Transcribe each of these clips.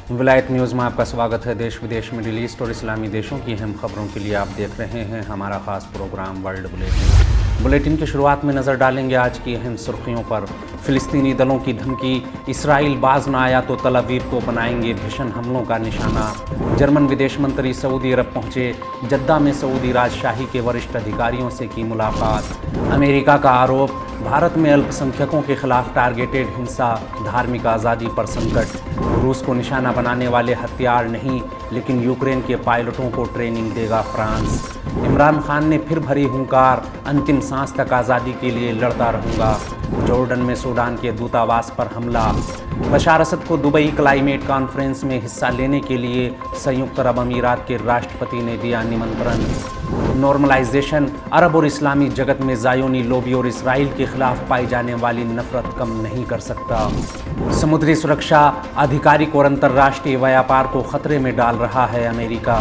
विलायत न्यूज़ में आपका स्वागत है। देश विदेश में मिडिल ईस्ट और इस्लामी देशों की अहम खबरों के लिए आप देख रहे हैं हमारा खास प्रोग्राम वर्ल्ड बुलेटिन। बुलेटिन की शुरुआत में नज़र डालेंगे आज की अहम सुर्खियों पर। फ़िलिस्तीनी दलों की धमकी, इसराइल बाज न आया तो तल अवीव को बनाएंगे भीषण हमलों का निशाना। जर्मन विदेश मंत्री सऊदी अरब पहुंचे, जद्दा में सऊदी राजशाही के वरिष्ठ अधिकारियों से की मुलाकात। अमेरिका का आरोप, भारत में अल्पसंख्यकों के खिलाफ टारगेटेड हिंसा, धार्मिक आज़ादी पर संकट। रूस को निशाना बनाने वाले हथियार नहीं, लेकिन यूक्रेन के पायलटों को ट्रेनिंग देगा फ्रांस। इमरान खान ने फिर भरी हुंकार, अंतिम सांस तक आज़ादी के लिए लड़ता रहूँगा। जॉर्डन में सूडान के दूतावास पर हमला। बशार असद को दुबई क्लाइमेट कॉन्फ्रेंस में हिस्सा लेने के लिए संयुक्त अरब अमीरात के राष्ट्रपति ने दिया निमंत्रण। नॉर्मलाइजेशन, अरब और इस्लामी जगत में ज़ायोनी लॉबी और इसराइल के खिलाफ पाई जाने वाली नफरत कम नहीं कर सकता। समुद्री सुरक्षा, आधिकारिक और अंतर्राष्ट्रीय व्यापार को खतरे में डाल रहा है अमेरिका।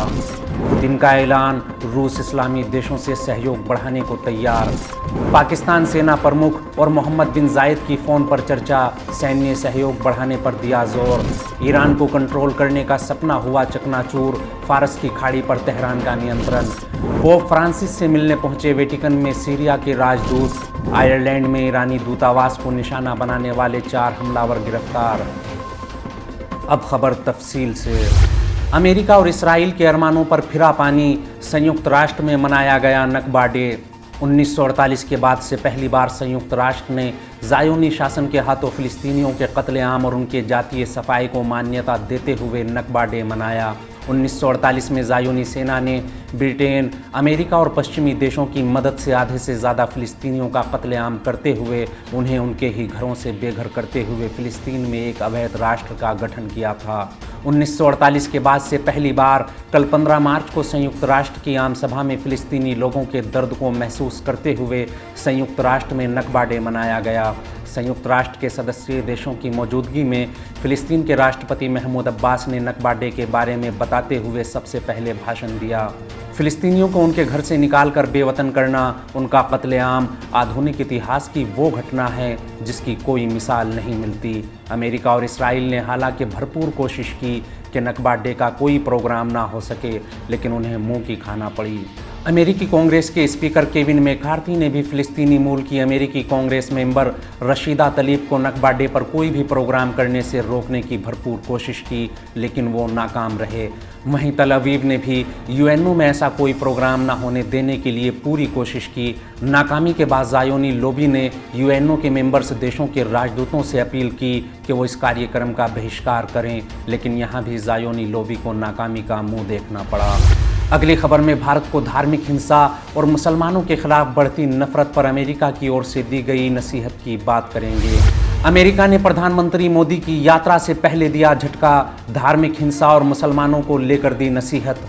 पुतिन का ऐलान, रूस इस्लामी देशों से सहयोग बढ़ाने को तैयार। पाकिस्तान सेना प्रमुख और मोहम्मद बिन जायद की फ़ोन पर चर्चा, सैन्य सहयोग बढ़ाने पर दिया जोर। ईरान को कंट्रोल करने का सपना हुआ चकनाचूर, फारस की खाड़ी पर तेहरान का नियंत्रण। पोप फ्रांसिस से मिलने पहुंचे वेटिकन में सीरिया के राजदूत। आयरलैंड में ईरानी दूतावास को निशाना बनाने वाले 4 हमलावर गिरफ्तार। अब खबर तफसील से। अमेरिका और इसराइल के अरमानों पर फिरा पानी, संयुक्त राष्ट्र में मनाया गया नकबा डे। 1948 के बाद से पहली बार संयुक्त राष्ट्र ने ज़ायोनी शासन के हाथों फ़िलिस्तीनियों के कत्लेआम और उनके जातीय सफाई को मान्यता देते हुए नकबा डे मनाया। 1948 में ज़ायोनी सेना ने ब्रिटेन, अमेरिका और पश्चिमी देशों की मदद से आधे से ज़्यादा फ़िलिस्तीनियों का कत्लेआम करते हुए उन्हें उनके ही घरों से बेघर करते हुए फ़िलिस्तीन में एक अवैध राष्ट्र का गठन किया था। 1948 के बाद से पहली बार कल 15 मार्च को संयुक्त राष्ट्र की आम सभा में फ़िलिस्तीनी लोगों के दर्द को महसूस करते हुए संयुक्त राष्ट्र में नकबा डे मनाया गया। संयुक्त राष्ट्र के सदस्य देशों की मौजूदगी में फ़िलिस्तीन के राष्ट्रपति महमूद अब्बास ने नकबा डे के बारे में बताते हुए सबसे पहले भाषण दिया। फ़िलिस्तीनियों को उनके घर से निकालकर बेवतन करना, उनका कत्लेआम आधुनिक इतिहास की वो घटना है जिसकी कोई मिसाल नहीं मिलती। अमेरिका और इसराइल ने हालांकि भरपूर कोशिश की कि नकबा डे का कोई प्रोग्राम ना हो सके, लेकिन उन्हें मुंह की खाना पड़ी। अमेरिकी कांग्रेस के स्पीकर केविन मैकार्थी ने भी फ़िलिस्तीनी मूल की अमेरिकी कांग्रेस मेंबर रशीदा तलीब को नकबा डे पर कोई भी प्रोग्राम करने से रोकने की भरपूर कोशिश की, लेकिन वो नाकाम रहे। वहीं तल अवीव ने भी यूएनओ में ऐसा कोई प्रोग्राम ना होने देने के लिए पूरी कोशिश की। नाकामी के बाद ज़ायोनी लॉबी ने यूएनओ के मेंबर्स देशों के राजदूतों से अपील की कि वो इस कार्यक्रम का बहिष्कार करें, लेकिन यहाँ भी ज़ायोनी लॉबी को नाकामी का मुंह देखना पड़ा। अगली खबर में भारत को धार्मिक हिंसा और मुसलमानों के खिलाफ बढ़ती नफरत पर अमेरिका की ओर से दी गई नसीहत की बात करेंगे। अमेरिका ने प्रधानमंत्री मोदी की यात्रा से पहले दिया झटका, धार्मिक हिंसा और मुसलमानों को लेकर दी नसीहत।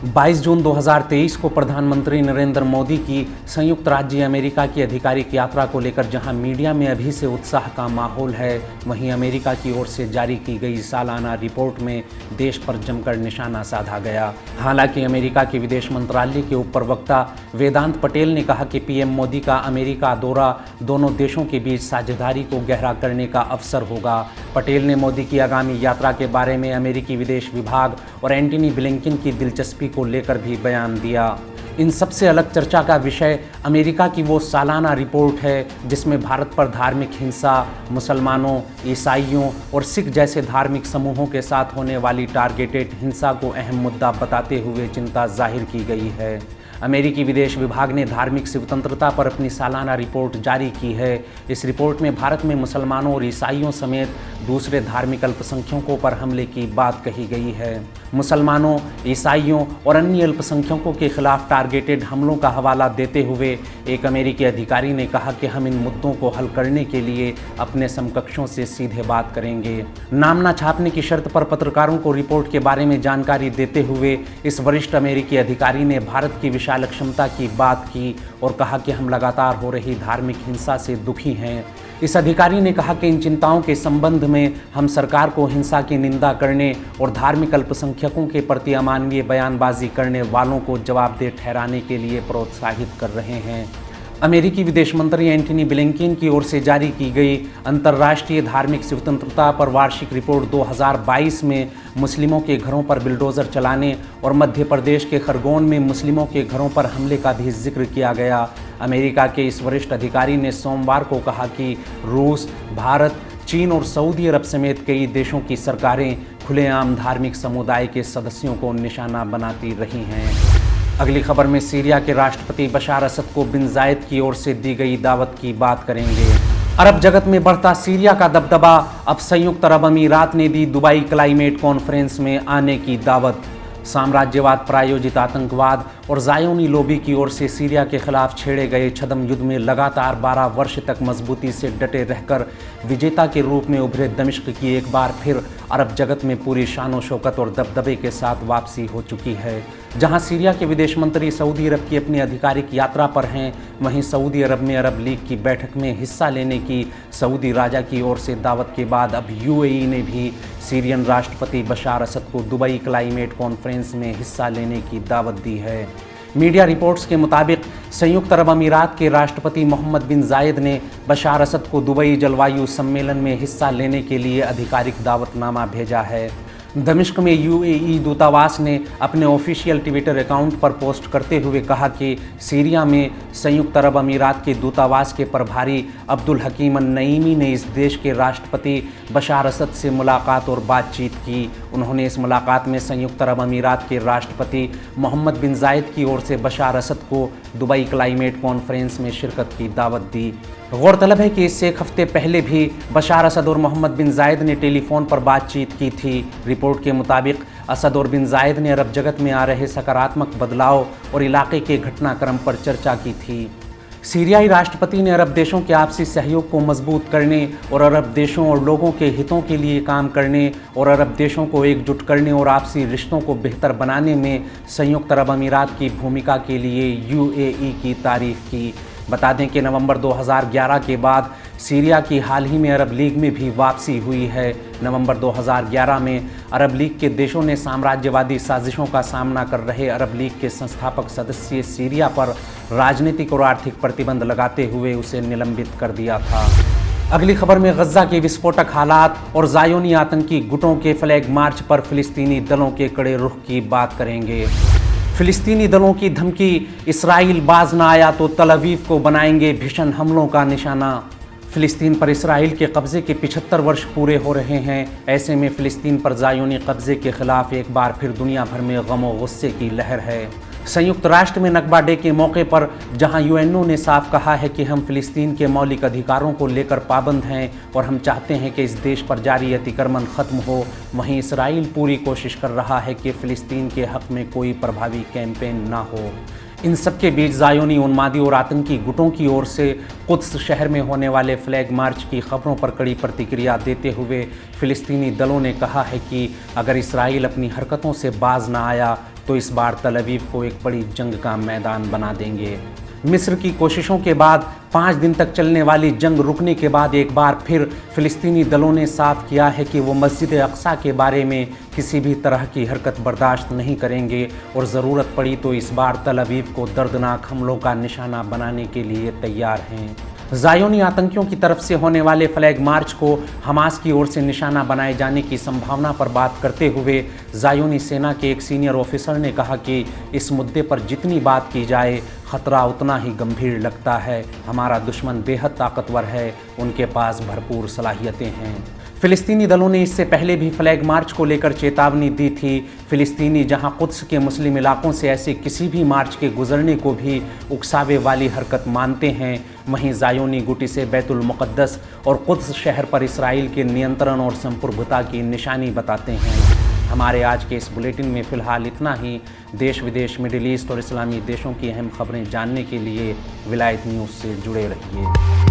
22 जून 2023 को प्रधानमंत्री नरेंद्र मोदी की संयुक्त राज्य अमेरिका की आधिकारिक यात्रा को लेकर जहां मीडिया में अभी से उत्साह का माहौल है, वहीं अमेरिका की ओर से जारी की गई सालाना रिपोर्ट में देश पर जमकर निशाना साधा गया। हालांकि अमेरिका के विदेश मंत्रालय के उप प्रवक्ता वेदांत पटेल ने कहा कि पीएम मोदी का अमेरिका दौरा दोनों देशों के बीच साझेदारी को गहरा करने का अवसर होगा। पटेल ने मोदी की आगामी यात्रा के बारे में अमेरिकी विदेश विभाग और एंटनी ब्लिंकन की दिलचस्पी को लेकर भी बयान दिया। इन सबसे अलग चर्चा का विषय अमेरिका की वो सालाना रिपोर्ट है जिसमें भारत पर धार्मिक हिंसा, मुसलमानों, ईसाइयों और सिख जैसे धार्मिक समूहों के साथ होने वाली टारगेटेड हिंसा को अहम मुद्दा बताते हुए चिंता जाहिर की गई है। अमेरिकी विदेश विभाग ने धार्मिक स्वतंत्रता पर अपनी सालाना रिपोर्ट जारी की है। इस रिपोर्ट में भारत में मुसलमानों और ईसाइयों समेत दूसरे धार्मिक अल्पसंख्यकों पर हमले की बात कही गई है। मुसलमानों, ईसाइयों और अन्य अल्पसंख्यकों के खिलाफ टारगेटेड हमलों का हवाला देते हुए एक अमेरिकी अधिकारी ने कहा कि हम इन मुद्दों को हल करने के लिए अपने समकक्षों से सीधे बात करेंगे। नाम न छापने की शर्त पर पत्रकारों को रिपोर्ट के बारे में जानकारी देते हुए इस वरिष्ठ अमेरिकी अधिकारी ने भारत की विशाल क्षमता की बात की और कहा कि हम लगातार हो रही धार्मिक हिंसा से दुखी हैं। इस अधिकारी ने कहा कि इन चिंताओं के संबंध में हम सरकार को हिंसा की निंदा करने और धार्मिक अल्पसंख्यकों के प्रति अमानवीय बयानबाजी करने वालों को जवाबदेह ठहराने के लिए प्रोत्साहित कर रहे हैं। अमेरिकी विदेश मंत्री एंटनी ब्लिंकेन की ओर से जारी की गई अंतर्राष्ट्रीय धार्मिक स्वतंत्रता पर वार्षिक रिपोर्ट 2022 में मुस्लिमों के घरों पर बिल्डोज़र चलाने और मध्य प्रदेश के खरगोन में मुस्लिमों के घरों पर हमले का भी जिक्र किया गया। अमेरिका के इस वरिष्ठ अधिकारी ने सोमवार को कहा कि रूस, भारत, चीन और सऊदी अरब समेत कई देशों की सरकारें खुलेआम धार्मिक समुदाय के सदस्यों को निशाना बनाती रही हैं। अगली खबर में सीरिया के राष्ट्रपति बशार असद को बिन जायद की ओर से दी गई दावत की बात करेंगे। अरब जगत में बढ़ता सीरिया का दबदबा, अब संयुक्त अरब अमीरात ने दी दुबई क्लाइमेट कॉन्फ्रेंस में आने की दावत। साम्राज्यवाद, प्रायोजित आतंकवाद और ज़ायोनी लोबी की ओर से सीरिया के खिलाफ छेड़े गए छद्म युद्ध में लगातार 12 वर्ष तक मजबूती से डटे रहकर विजेता के रूप में उभरे दमिश्क की एक बार फिर अरब जगत में पूरी शान व शौकत और दबदबे के साथ वापसी हो चुकी है। जहां सीरिया के विदेश मंत्री सऊदी अरब की अपनी आधिकारिक यात्रा पर हैं, वहीं सऊदी अरब में अरब लीग की बैठक में हिस्सा लेने की सऊदी राजा की ओर से दावत के बाद अब यूएई ने भी सीरियन राष्ट्रपति बशार असद को दुबई क्लाइमेट कॉन्फ्रेंस में हिस्सा लेने की दावत दी है। मीडिया रिपोर्ट्स के मुताबिक संयुक्त अरब अमीरात के राष्ट्रपति मोहम्मद बिन जायद ने बशार असद को दुबई जलवायु सम्मेलन में हिस्सा लेने के लिए आधिकारिक दावतनामा भेजा है। दमिश्क में यूएई दूतावास ने अपने ऑफिशियल ट्विटर अकाउंट पर पोस्ट करते हुए कहा कि सीरिया में संयुक्त अरब अमीरात के दूतावास के प्रभारी अब्दुल हकीम अन-नईमी ने इस देश के राष्ट्रपति बशार असद से मुलाकात और बातचीत की। उन्होंने इस मुलाकात में संयुक्त अरब अमीरात के राष्ट्रपति मोहम्मद बिन जायद की ओर से बशार असद को दुबई क्लाइमेट कॉन्फ्रेंस में शिरकत की दावत दी। गौरतलब है कि इससे एक हफ्ते पहले भी बशार असद और मोहम्मद बिन जायद ने टेलीफोन पर बातचीत की थी। रिपोर्ट के मुताबिक असद और बिन जायद ने अरब जगत में आ रहे सकारात्मक बदलाव और इलाके के घटनाक्रम पर चर्चा की थी। सीरियाई राष्ट्रपति ने अरब देशों के आपसी सहयोग को मजबूत करने और अरब देशों और लोगों के हितों के लिए काम करने और अरब देशों को एकजुट करने और आपसी रिश्तों को बेहतर बनाने में संयुक्त अरब अमीरात की भूमिका के लिए यूएई की तारीफ की। बता दें कि नवंबर 2011 के बाद सीरिया की हाल ही में अरब लीग में भी वापसी हुई है। नवंबर 2011 में अरब लीग के देशों ने साम्राज्यवादी साजिशों का सामना कर रहे अरब लीग के संस्थापक सदस्य सीरिया पर राजनीतिक और आर्थिक प्रतिबंध लगाते हुए उसे निलंबित कर दिया था। अगली खबर में गज़ा के विस्फोटक हालात और ज़ायोनी आतंकी गुटों के फ्लैग मार्च पर फिलिस्तीनी दलों के कड़े रुख की बात करेंगे। फिलिस्तीनी दलों की धमकी, इसराइल बाज ना आया तो तल अवीव को बनाएंगे भीषण हमलों का निशाना। फिलिस्तीन पर इसराइल के कब्ज़े के 75 वर्ष पूरे हो रहे हैं। ऐसे में फ़िलिस्तीन पर ज़ायोनी कब्ज़े के ख़िलाफ़ एक बार फिर दुनिया भर में गम और गुस्से की लहर है। संयुक्त राष्ट्र में नकबा डे के मौके पर जहां यूएनओ ने साफ कहा है कि हम फ़िलिस्तीन के मौलिक अधिकारों को लेकर पाबंद हैं और हम चाहते हैं कि इस देश पर जारी अतिक्रमण ख़त्म हो, वहीं इसराइल पूरी कोशिश कर रहा है कि फ़िलिस्तीन के हक़ में कोई प्रभावी कैंपेन ना हो। इन सबके बीच ज़ायोनी उन्मादी और आतंकी गुटों की ओर से कुद्स शहर में होने वाले फ्लैग मार्च की खबरों पर कड़ी प्रतिक्रिया देते हुए फ़िलिस्तीनी दलों ने कहा है कि अगर इसराइल अपनी हरकतों से बाज ना आया तो इस बार तल अवीव को एक बड़ी जंग का मैदान बना देंगे। मिस्र की कोशिशों के बाद 5 दिन तक चलने वाली जंग रुकने के बाद एक बार फिर फ़िलिस्तीनी दलों ने साफ किया है कि वो मस्जिद अक्सा के बारे में किसी भी तरह की हरकत बर्दाश्त नहीं करेंगे और ज़रूरत पड़ी तो इस बार तल अवीव को दर्दनाक हमलों का निशाना बनाने के लिए तैयार हैं। ज़ायोनी आतंकियों की तरफ से होने वाले फ्लैग मार्च को हमास की ओर से निशाना बनाए जाने की संभावना पर बात करते हुए ज़ायोनी सेना के एक सीनियर ऑफिसर ने कहा कि इस मुद्दे पर जितनी बात की जाए खतरा उतना ही गंभीर लगता है। हमारा दुश्मन बेहद ताकतवर है, उनके पास भरपूर सलाहियतें हैं। फ़िलिस्तीनी दलों ने इससे पहले भी फ्लैग मार्च को लेकर चेतावनी दी थी। फ़िलिस्तीनी जहां कुद्स के मुस्लिम इलाकों से ऐसे किसी भी मार्च के गुजरने को भी उकसावे वाली हरकत मानते हैं, वहीं ज़ायोनी गुट इसे बैतुल मुक़द्दस और कुद्स शहर पर इसराइल के नियंत्रण और संप्रभुता की निशानी बताते हैं। हमारे आज के इस बुलेटिन में फ़िलहाल इतना ही। देश विदेश, मिडिल ईस्ट और इस्लामी देशों की अहम खबरें जानने के लिए विलायत न्यूज़ से जुड़े रहिए।